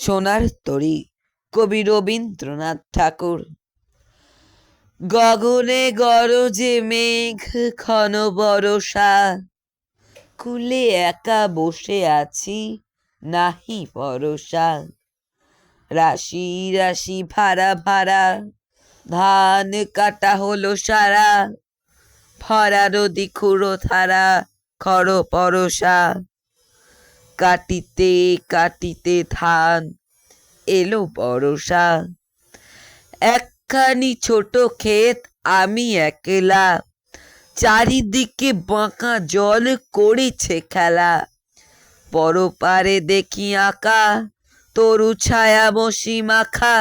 সোনার তরী কবি রবীন্দ্রনাথ ঠাকুর। গগনে গরজে মেঘ ঘন বরষা, কুলে একা বসে আছি নাহি ভরসা। রাশি রাশি ভাড়া ভাড়া ধান কাটা হলো সারা, ভরা নদী খুঁড়ো ধারা খর পরশা। কাটিতে কাটিতে ধান এলো বরষা, একখানি ছোট ক্ষেত আমি একলা, চারিদিকে বাঁকা জল করেছে খেলা। পরপারে দেখি আঁকা তরু ছায়া মসি মাখা,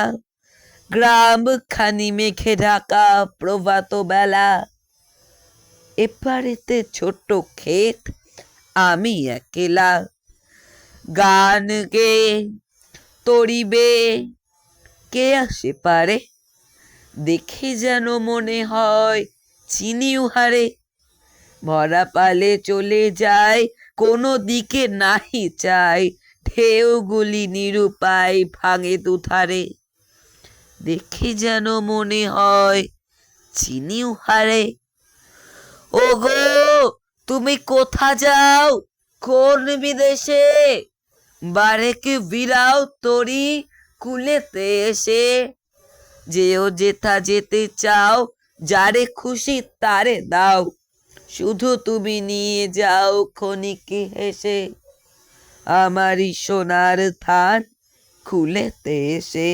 গ্রাম খানি মেঘে ঢাকা প্রভাত বেলা। এপারেতে ছোট্ট ক্ষেত আমি একলা, গান গেয়ে তরিবে কে আসে পারে, দেখে যেন মনে হয় চিনি উহারে। ভরা পালে চলে যায় কোনো দিকে নাহি চাই, ঢেউগুলি নিরুপায় ভাঙে দুধারে। দেখে যেন মনে হয় চিনি উহারে। ওগো তুমি কোথা যাও কোন বিদেশে, বারেকে বিরাও তরি কুলেতে এসে। যেও যেথা যেতে চাও যারে খুশি তারে দাও, শুধু তুমি নিয়ে যাও ক্ষণিক হেসে। আমারই সোনার ধান কুলেতে এসে।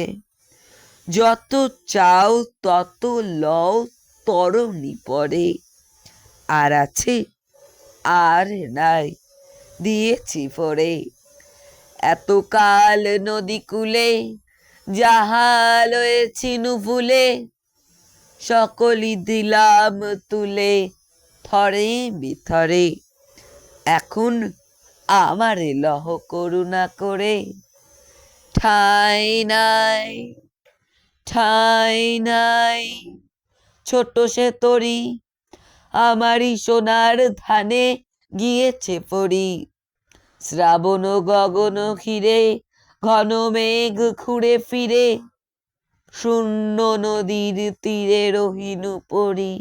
যত চাও তত লও তরণী পরে, আর আছে আর নাই দিয়েছি ভরে। এতকাল নদী কূলে যাহা লয়েছি নুপুলে, সকলই দিলাম তুলে থরে বিথরে। এখন আমারে লহ করুণা করে, ঠাঁই নাই ঠাঁই নাই। ছোট সে তরি আমারই সোনার ধানে গিয়েছে পড়ি। শ্রাবণ গগন ঘিরে ঘন মেঘ খুঁড়ে ফিরে, শূন্য নদীর তীরে রহিনু পড়ি।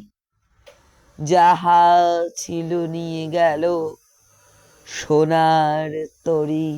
যাহা ছিল নিয়ে গেল সোনার তরী।